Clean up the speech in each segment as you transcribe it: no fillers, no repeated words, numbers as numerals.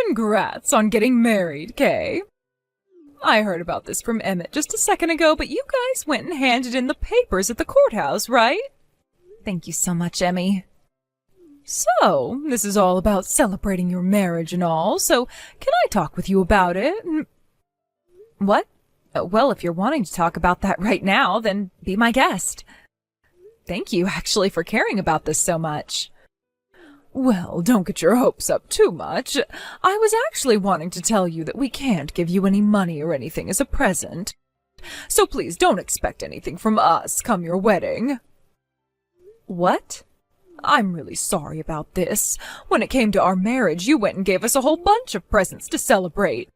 Congrats on getting married, Kay. I heard about this from Emmett just a second ago, but you guys went and handed in the papers at the courthouse, right? Thank you so much, Emmy. So, this is all about celebrating your marriage and all, so can I talk with you about it? What? Well, if you're wanting to talk about that right now, then be my guest. Thank you, actually, for caring about this so much. Well, don't get your hopes up too much. I was actually wanting to tell you that we can't give you any money or anything as a present. So please don't expect anything from us come your wedding. What? I'm really sorry about this. When it came to our marriage, you went and gave us a whole bunch of presents to celebrate.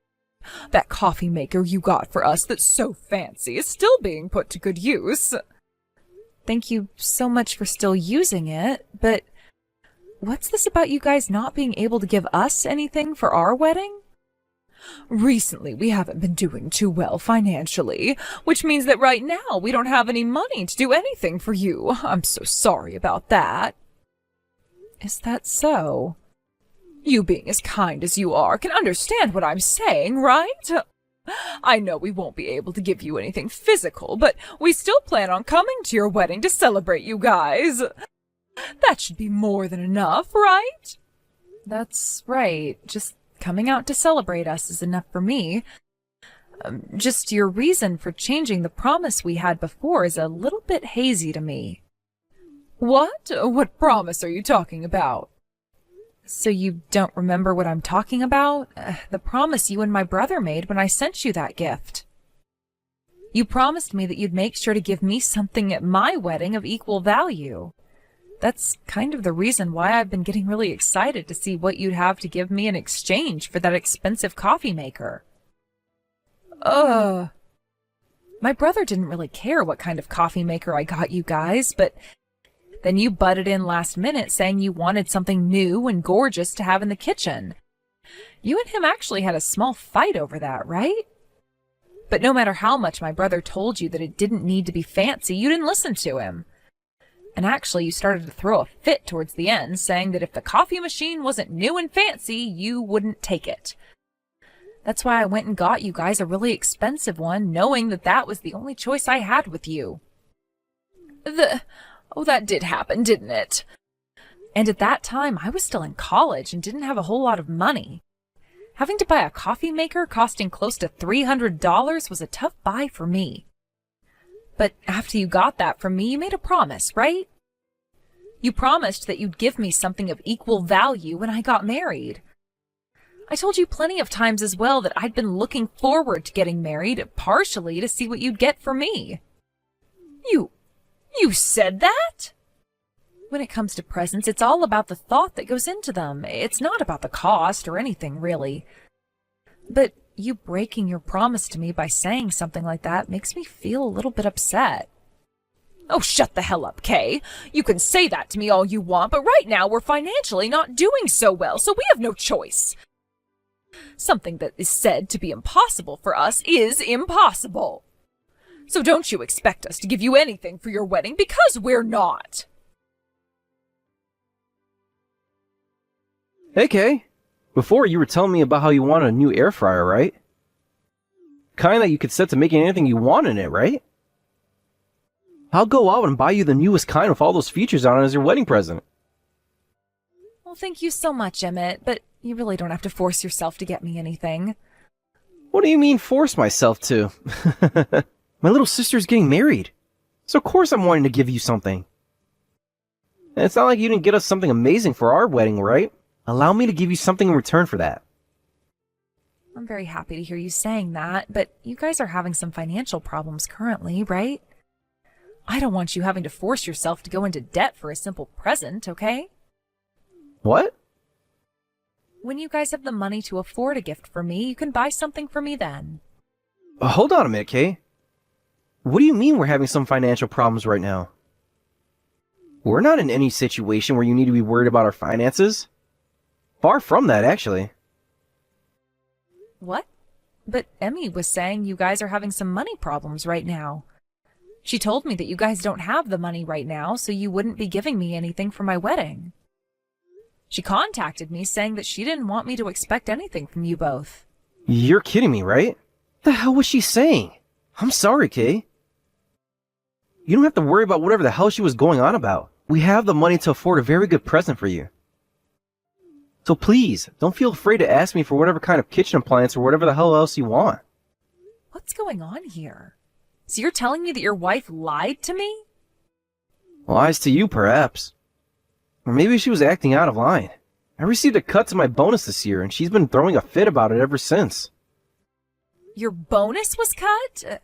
That coffee maker you got for us that's so fancy is still being put to good use. Thank you so much for still using it, but what's this about you guys not being able to give us anything for our wedding? Recently, we haven't been doing too well financially, which means that right now we don't have any money to do anything for you. I'm so sorry about that. Is that so? You being as kind as you are can understand what I'm saying, right? I know we won't be able to give you anything physical, but we still plan on coming to your wedding to celebrate you guys. That should be more than enough, right? That's right. Just coming out to celebrate us is enough for me. Just your reason for changing the promise we had before is a little bit hazy to me. What? What promise are you talking about? So you don't remember what I'm talking about? The promise you and my brother made when I sent you that gift. You promised me that you'd make sure to give me something at my wedding of equal value. That's kind of the reason why I've been getting really excited to see what you'd have to give me in exchange for that expensive coffee maker. My brother didn't really care what kind of coffee maker I got you guys, but then you butted in last minute saying you wanted something new and gorgeous to have in the kitchen. You and him actually had a small fight over that, right? But no matter how much my brother told you that it didn't need to be fancy, you didn't listen to him. And actually, you started to throw a fit towards the end, saying that if the coffee machine wasn't new and fancy, you wouldn't take it. That's why I went and got you guys a really expensive one, knowing that that was the only choice I had with you. Oh, that did happen, didn't it? And at that time, I was still in college and didn't have a whole lot of money. Having to buy a coffee maker costing close to $300 was a tough buy for me. But after you got that from me, you made a promise, right? You promised that you'd give me something of equal value when I got married. I told you plenty of times as well that I'd been looking forward to getting married, partially to see what you'd get for me. You said that? When it comes to presents, it's all about the thought that goes into them. It's not about the cost or anything, really. But you breaking your promise to me by saying something like that makes me feel a little bit upset. Oh, shut the hell up, Kay. You can say that to me all you want, but right now we're financially not doing so well, so we have no choice. Something that is said to be impossible for us is impossible. So don't you expect us to give you anything for your wedding, because we're not. Hey, Kay. Before, you were telling me about how you wanted a new air fryer, right? Kind that you could set to making anything you want in it, right? I'll go out and buy you the newest kind with all those features on it as your wedding present. Well, thank you so much, Emmett, but you really don't have to force yourself to get me anything. What do you mean, force myself to? My little sister's getting married, so of course I'm wanting to give you something. And it's not like you didn't get us something amazing for our wedding, right? Allow me to give you something in return for that. I'm very happy to hear you saying that, but you guys are having some financial problems currently, right? I don't want you having to force yourself to go into debt for a simple present, okay? What? When you guys have the money to afford a gift for me, you can buy something for me then. Hold on a minute, Kay. What do you mean we're having some financial problems right now? We're not in any situation where you need to be worried about our finances. Far from that, actually. What? But Emmy was saying you guys are having some money problems right now. She told me that you guys don't have the money right now, so you wouldn't be giving me anything for my wedding. She contacted me saying that she didn't want me to expect anything from you both. You're kidding me, right? What the hell was she saying? I'm sorry, Kay. You don't have to worry about whatever the hell she was going on about. We have the money to afford a very good present for you. So please, don't feel afraid to ask me for whatever kind of kitchen appliance or whatever the hell else you want. What's going on here? So you're telling me that your wife lied to me? Lies to you, perhaps. Or maybe she was acting out of line. I received a cut to my bonus this year, and she's been throwing a fit about it ever since. Your bonus was cut?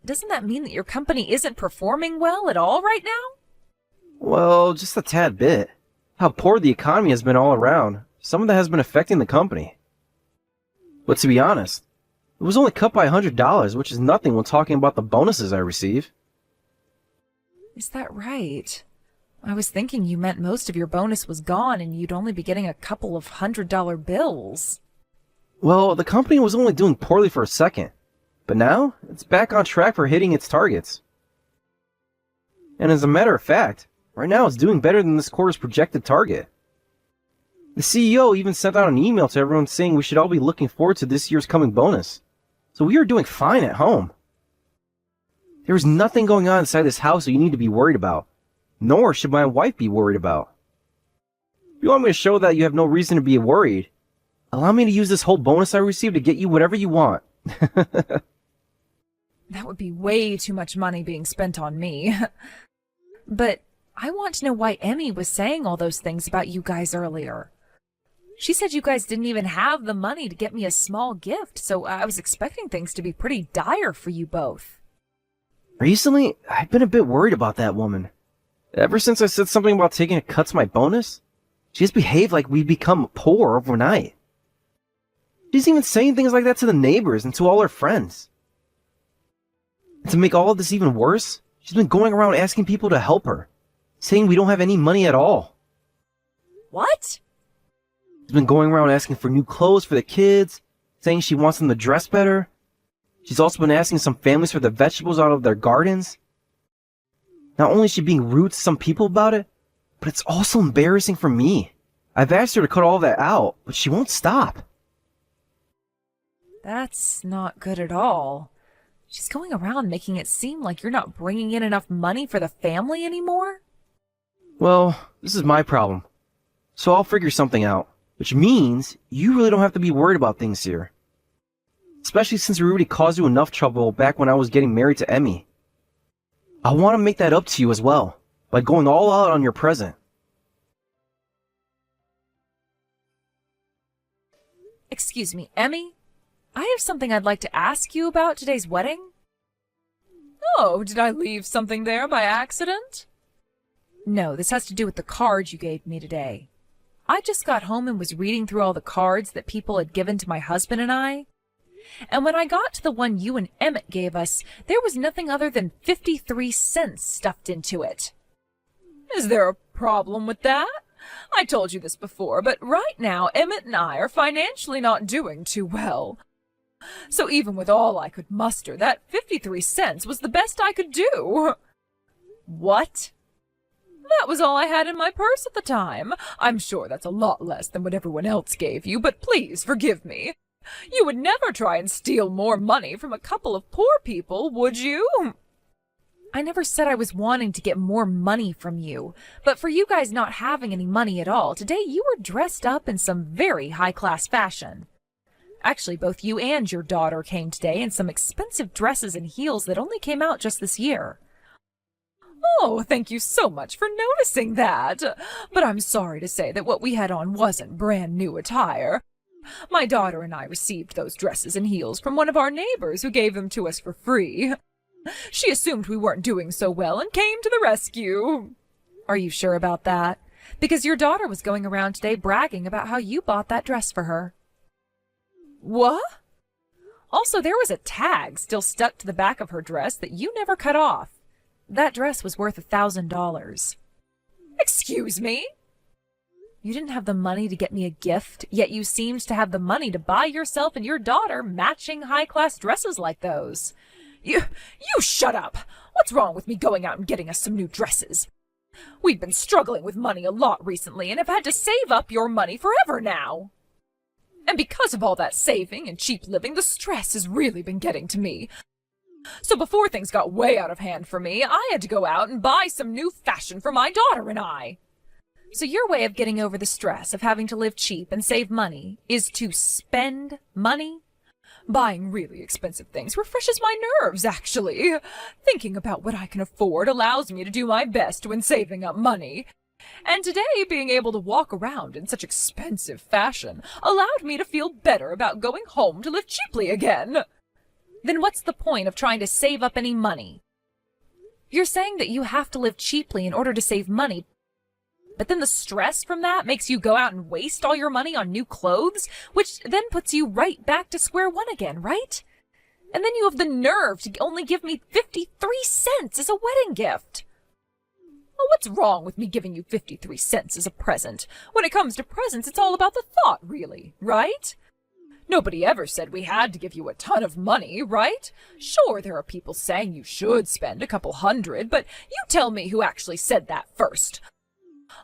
Doesn't that mean that your company isn't performing well at all right now? Well, just a tad bit. How poor the economy has been all around, some of that has been affecting the company. But to be honest, it was only cut by $100, which is nothing when talking about the bonuses I receive. Is that right? I was thinking you meant most of your bonus was gone and you'd only be getting a couple of $100 bills. Well, the company was only doing poorly for a second, but now it's back on track for hitting its targets. And as a matter of fact, right now it's doing better than this quarter's projected target. The CEO even sent out an email to everyone saying we should all be looking forward to this year's coming bonus. So we are doing fine at home. There is nothing going on inside this house that you need to be worried about. Nor should my wife be worried about. If you want me to show that you have no reason to be worried, allow me to use this whole bonus I received to get you whatever you want. That would be way too much money being spent on me. But I want to know why Emmy was saying all those things about you guys earlier. She said you guys didn't even have the money to get me a small gift, so I was expecting things to be pretty dire for you both. Recently, I've been a bit worried about that woman. Ever since I said something about taking a cut to my bonus, she has behaved like we'd become poor overnight. She's even saying things like that to the neighbors and to all her friends. And to make all of this even worse, she's been going around asking people to help her, saying we don't have any money at all. What? She's been going around asking for new clothes for the kids, saying she wants them to dress better. She's also been asking some families for the vegetables out of their gardens. Not only is she being rude to some people about it, but it's also embarrassing for me. I've asked her to cut all that out, but she won't stop. That's not good at all. She's going around making it seem like you're not bringing in enough money for the family anymore. Well, this is my problem. So I'll figure something out, which means you really don't have to be worried about things here. Especially since we already caused you enough trouble back when I was getting married to Emmy. I want to make that up to you as well, by going all out on your present. Excuse me, Emmy? I have something I'd like to ask you about today's wedding. Oh, did I leave something there by accident? No, this has to do with the card you gave me today. I just got home and was reading through all the cards that people had given to my husband and I. And when I got to the one you and Emmett gave us, there was nothing other than 53 cents stuffed into it. Is there a problem with that? I told you this before, but right now Emmett and I are financially not doing too well. So even with all I could muster, that 53 cents was the best I could do. What? That was all I had in my purse at the time. I'm sure that's a lot less than what everyone else gave you, but please forgive me. You would never try and steal more money from a couple of poor people, would you? I never said I was wanting to get more money from you, but for you guys not having any money at all, today you were dressed up in some very high-class fashion. Actually, both you and your daughter came today in some expensive dresses and heels that only came out just this year. Oh, thank you so much for noticing that. But I'm sorry to say that what we had on wasn't brand new attire. My daughter and I received those dresses and heels from one of our neighbors who gave them to us for free. She assumed we weren't doing so well and came to the rescue. Are you sure about that? Because your daughter was going around today bragging about how you bought that dress for her. What? Also, there was a tag still stuck to the back of her dress that you never cut off. That dress was worth $1,000. Excuse me? You didn't have the money to get me a gift, yet you seemed to have the money to buy yourself and your daughter matching high-class dresses like those. You shut up! What's wrong with me going out and getting us some new dresses? We've been struggling with money a lot recently and have had to save up your money forever now. And because of all that saving and cheap living, the stress has really been getting to me. So before things got way out of hand for me, I had to go out and buy some new fashion for my daughter and I. So your way of getting over the stress of having to live cheap and save money is to spend money? Buying really expensive things refreshes my nerves, actually. Thinking about what I can afford allows me to do my best when saving up money. And today, being able to walk around in such expensive fashion allowed me to feel better about going home to live cheaply again. Then what's the point of trying to save up any money? You're saying that you have to live cheaply in order to save money, but then the stress from that makes you go out and waste all your money on new clothes, which then puts you right back to square one again, right? And then you have the nerve to only give me 53 cents as a wedding gift. Well, what's wrong with me giving you 53 cents as a present? When it comes to presents, it's all about the thought, really, right? Nobody ever said we had to give you a ton of money, right? Sure, there are people saying you should spend a couple hundred, but you tell me who actually said that first.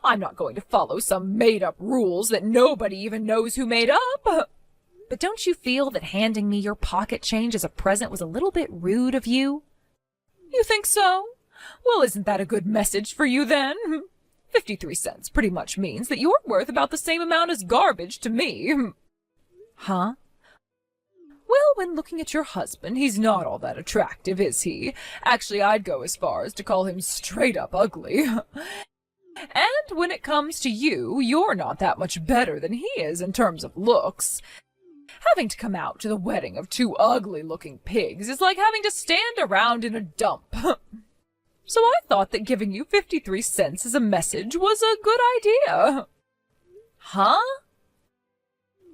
I'm not going to follow some made-up rules that nobody even knows who made up. But don't you feel that handing me your pocket change as a present was a little bit rude of you? You think so? Well, isn't that a good message for you then? 53 cents pretty much means that you're worth about the same amount as garbage to me. Huh? Well, when looking at your husband, he's not all that attractive, is he? Actually, I'd go as far as to call him straight up ugly. And when it comes to you, you're not that much better than he is in terms of looks. Having to come out to the wedding of two ugly-looking pigs is like having to stand around in a dump. So I thought that giving you 53 cents as a message was a good idea. Huh?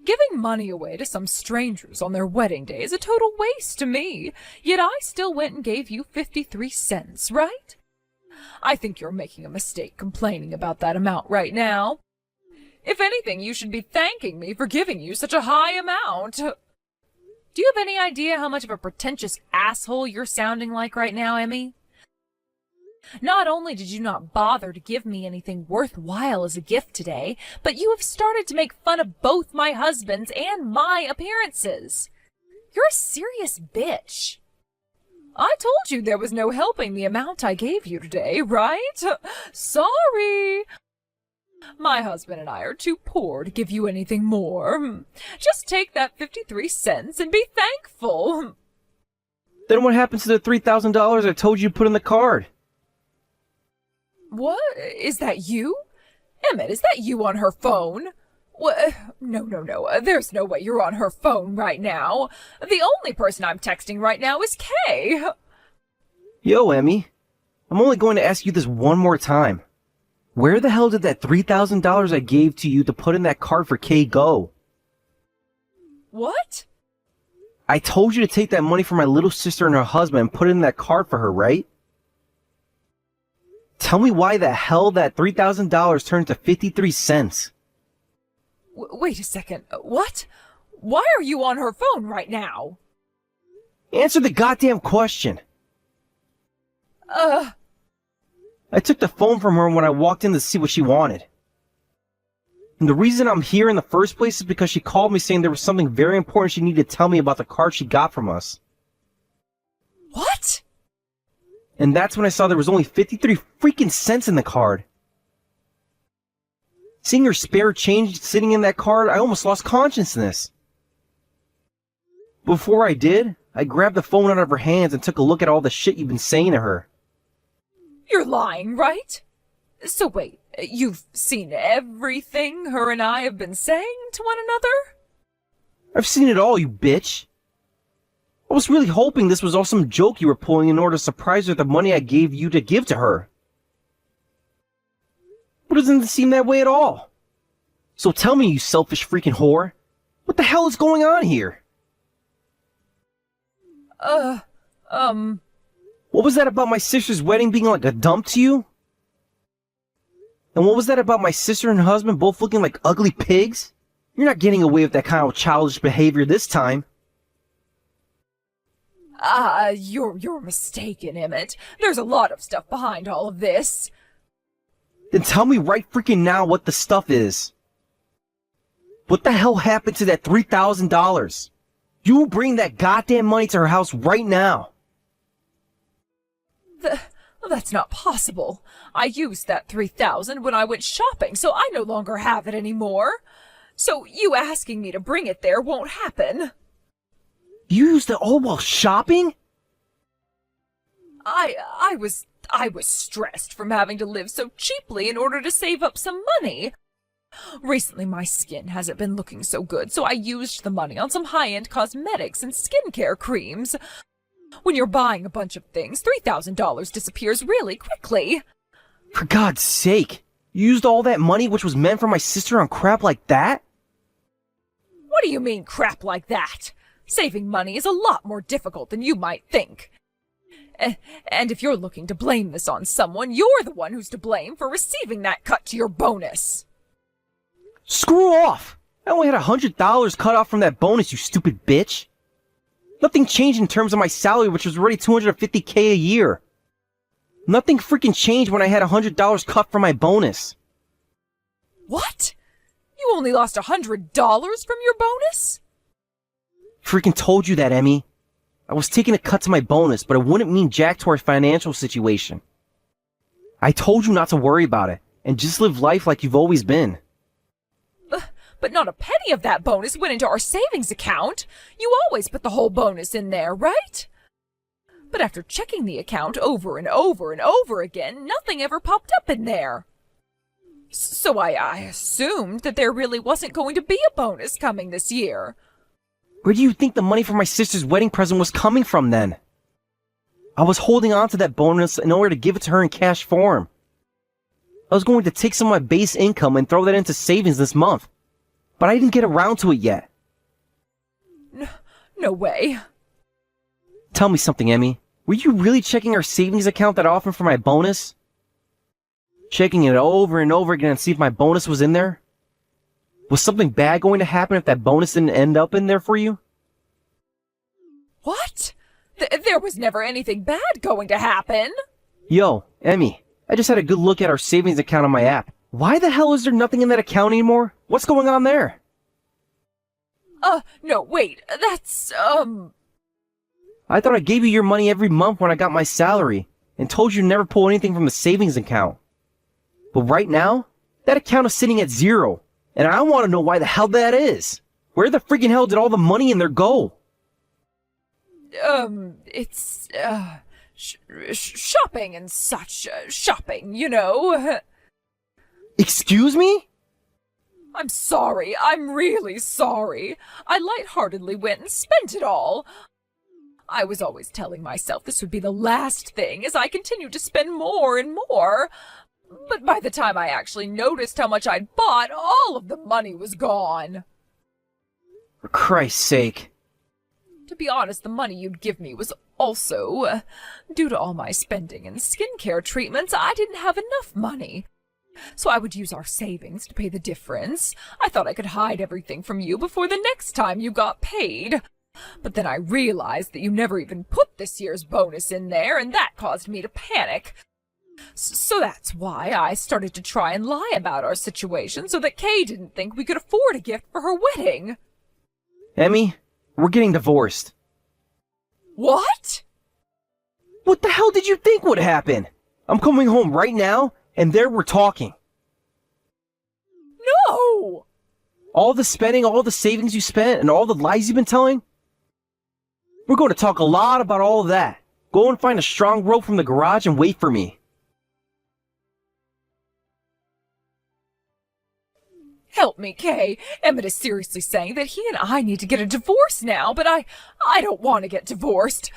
Giving money away to some strangers on their wedding day is a total waste to me, yet I still went and gave you 53 cents, right? I think you're making a mistake complaining about that amount right now. If anything, you should be thanking me for giving you such a high amount. Do you have any idea how much of a pretentious asshole you're sounding like right now, Emmy? Not only did you not bother to give me anything worthwhile as a gift today, but you have started to make fun of both my husband's and my appearances. You're a serious bitch. I told you there was no helping the amount I gave you today, right? Sorry. My husband and I are too poor to give you anything more. Just take that 53 cents and be thankful. Then what happens to the $3,000 I told you to put in the card? What? Is that you? Emmett, is that you on her phone? What? No. There's no way you're on her phone right now. The only person I'm texting right now is Kay. Yo, Emmy. I'm only going to ask you this one more time. Where the hell did that $3,000 I gave to you to put in that card for Kay go? What? I told you to take that money from my little sister and her husband and put it in that card for her, right? Tell me why the hell that $3,000 turned to 53 cents. Wait a second. What? Why are you on her phone right now? Answer the goddamn question. I took the phone from her when I walked in to see what she wanted. And the reason I'm here in the first place is because she called me saying there was something very important she needed to tell me about the card she got from us. What? And that's when I saw there was only 53 freaking cents in the card. Seeing her spare change sitting in that card, I almost lost consciousness. Before I did, I grabbed the phone out of her hands and took a look at all the shit you've been saying to her. You're lying, right? So wait, you've seen everything her and I have been saying to one another? I've seen it all, you bitch. I was really hoping this was all some joke you were pulling in order to surprise her with the money I gave you to give to her. But it doesn't seem that way at all. So tell me, you selfish freaking whore, what the hell is going on here? What was that about my sister's wedding being like a dump to you? And what was that about my sister and her husband both looking like ugly pigs? You're not getting away with that kind of childish behavior this time. You're mistaken, Emmett. There's a lot of stuff behind all of this. Then tell me right freaking now what the stuff is. What the hell happened to that $3,000? You bring that goddamn money to her house right now. That's not possible. I used that $3,000 when I went shopping, so I no longer have it anymore. So you asking me to bring it there won't happen. You used it all while shopping? I was stressed from having to live so cheaply in order to save up some money. Recently my skin hasn't been looking so good, so I used the money on some high-end cosmetics and skincare creams. When you're buying a bunch of things, $3,000 disappears really quickly. For God's sake, you used all that money which was meant for my sister on crap like that? What do you mean crap like that? Saving money is a lot more difficult than you might think. And if you're looking to blame this on someone, you're the one who's to blame for receiving that cut to your bonus. Screw off! I only had $100 cut off from that bonus, you stupid bitch. Nothing changed in terms of my salary, which was already $250K a year. Nothing freaking changed when I had $100 cut from my bonus. What? You only lost $100 from your bonus? Freaking told you that, Emmy. I was taking a cut to my bonus, but it wouldn't mean jack to our financial situation. I told you not to worry about it, and just live life like you've always been. But not a penny of that bonus went into our savings account. You always put the whole bonus in there, right? But after checking the account over and over and over again, nothing ever popped up in there. So I assumed that there really wasn't going to be a bonus coming this year. Where do you think the money for my sister's wedding present was coming from then? I was holding on to that bonus in order to give it to her in cash form. I was going to take some of my base income and throw that into savings this month. But I didn't get around to it yet. No way. Tell me something, Emmy. Were you really checking our savings account that often for my bonus? Checking it over and over again and see if my bonus was in there? Was something bad going to happen if that bonus didn't end up in there for you? What? There was never anything bad going to happen. Yo, Emmy, I just had a good look at our savings account on my app. Why the hell is there nothing in that account anymore? What's going on there? No, wait, that's, I thought I gave you your money every month when I got my salary, and told you to never pull anything from the savings account. But right now, that account is sitting at zero, and I want to know why the hell that is. Where the freaking hell did all the money in there go? It's, shopping and such, shopping, you know. Excuse me? I'm sorry, I'm really sorry. I lightheartedly went and spent it all. I was always telling myself this would be the last thing as I continued to spend more and more. But by the time I actually noticed how much I'd bought, all of the money was gone. For Christ's sake. To be honest, the money you'd give me was also, due to all my spending and skincare treatments, I didn't have enough money. So I would use our savings to pay the difference. I thought I could hide everything from you before the next time you got paid. But then I realized that you never even put this year's bonus in there, and that caused me to panic. So that's why I started to try and lie about our situation so that Kay didn't think we could afford a gift for her wedding. Emmy, we're getting divorced. What? What the hell did you think would happen? I'm coming home right now, and there we're talking. No! All the spending, all the savings you spent, and all the lies you've been telling? We're going to talk a lot about all of that. Go and find a strong rope from the garage and wait for me. Help me, Kay. Emmett is seriously saying that he and I need to get a divorce now, but I don't want to get divorced.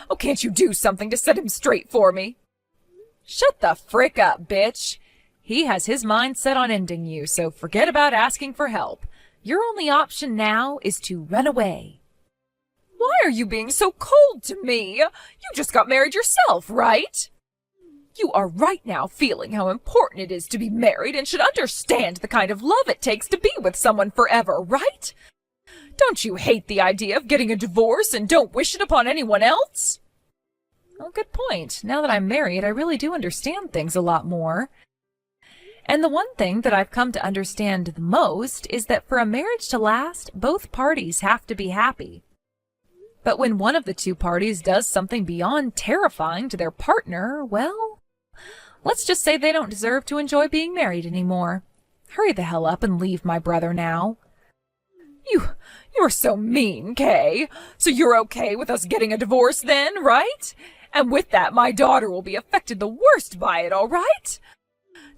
Oh, can't you do something to set him straight for me? Shut the frick up, bitch. He has his mind set on ending you, so forget about asking for help. Your only option now is to run away. Why are you being so cold to me? You just got married yourself, right? You are right now feeling how important it is to be married and should understand the kind of love it takes to be with someone forever, right? Don't you hate the idea of getting a divorce and don't wish it upon anyone else? Oh, good point. Now that I'm married, I really do understand things a lot more. And the one thing that I've come to understand the most is that for a marriage to last, both parties have to be happy. But when one of the two parties does something beyond terrifying to their partner, well, let's just say they don't deserve to enjoy being married anymore. Hurry the hell up and leave my brother now. You're so mean, Kay. So you're okay with us getting a divorce then, right? And with that, my daughter will be affected the worst by it, all right?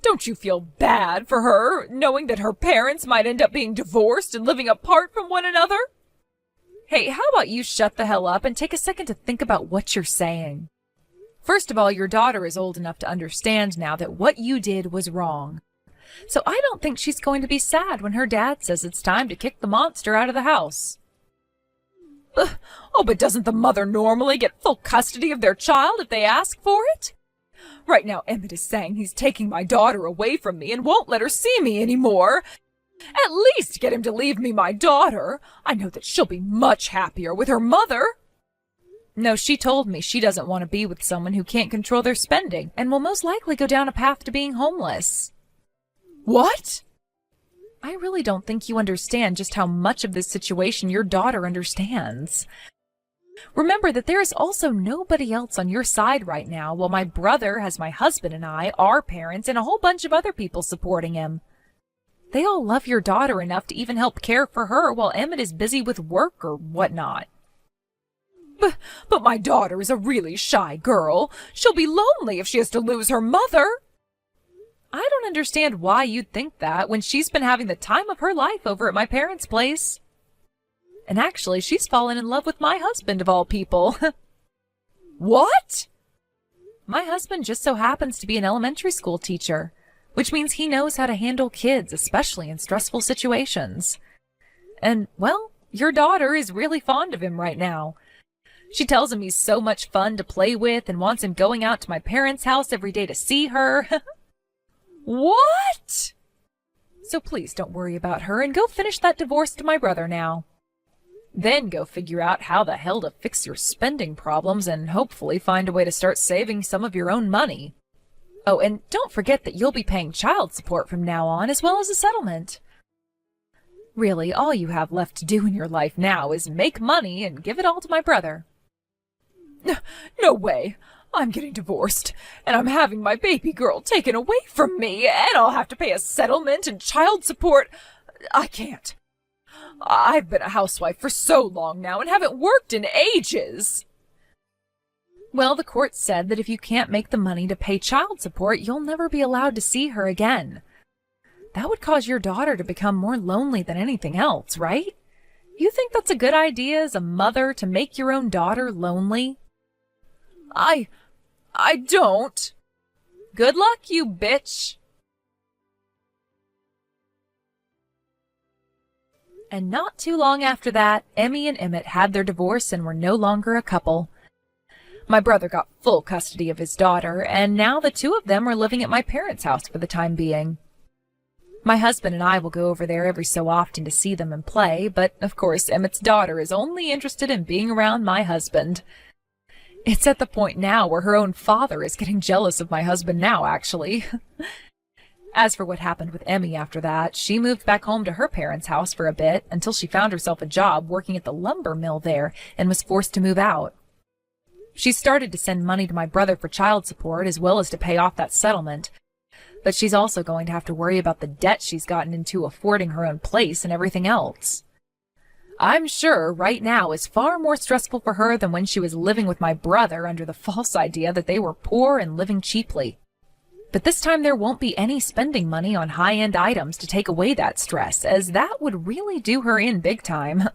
Don't you feel bad for her, knowing that her parents might end up being divorced and living apart from one another? Hey, how about you shut the hell up and take a second to think about what you're saying? First of all, your daughter is old enough to understand now that what you did was wrong. So I don't think she's going to be sad when her dad says it's time to kick the monster out of the house. Oh, but doesn't the mother normally get full custody of their child if they ask for it? Right now, Emmett is saying he's taking my daughter away from me and won't let her see me anymore. At least get him to leave me my daughter. I know that she'll be much happier with her mother. No, she told me she doesn't want to be with someone who can't control their spending and will most likely go down a path to being homeless. What? I really don't think you understand just how much of this situation your daughter understands. Remember that there is also nobody else on your side right now, while my brother has my husband and I, our parents, and a whole bunch of other people supporting him. They all love your daughter enough to even help care for her while Emmett is busy with work or whatnot. But my daughter is a really shy girl. She'll be lonely if she has to lose her mother. I don't understand why you'd think that when she's been having the time of her life over at my parents' place. And actually, she's fallen in love with my husband of all people. What? My husband just so happens to be an elementary school teacher, which means he knows how to handle kids, especially in stressful situations. And, well, your daughter is really fond of him right now. She tells him he's so much fun to play with and wants him going out to my parents' house every day to see her. What? So please don't worry about her and go finish that divorce to my brother now. Then go figure out how the hell to fix your spending problems and hopefully find a way to start saving some of your own money. Oh, and don't forget that you'll be paying child support from now on as well as a settlement. Really, all you have left to do in your life now is make money and give it all to my brother. No way. I'm getting divorced, and I'm having my baby girl taken away from me, and I'll have to pay a settlement and child support. I can't. I've been a housewife for so long now and haven't worked in ages. Well, the court said that if you can't make the money to pay child support, you'll never be allowed to see her again. That would cause your daughter to become more lonely than anything else, right? You think that's a good idea as a mother to make your own daughter lonely? I don't. Good luck, you bitch. And not too long after that, Emmy and Emmett had their divorce and were no longer a couple. My brother got full custody of his daughter, and now the two of them are living at my parents' house for the time being. My husband and I will go over there every so often to see them and play, but of course Emmett's daughter is only interested in being around my husband. It's at the point now where her own father is getting jealous of my husband now, actually. As for what happened with Emmy after that, she moved back home to her parents' house for a bit until she found herself a job working at the lumber mill there and was forced to move out. She started to send money to my brother for child support as well as to pay off that settlement, but she's also going to have to worry about the debt she's gotten into affording her own place and everything else. I'm sure right now is far more stressful for her than when she was living with my brother under the false idea that they were poor and living cheaply. But this time there won't be any spending money on high-end items to take away that stress, as that would really do her in big time.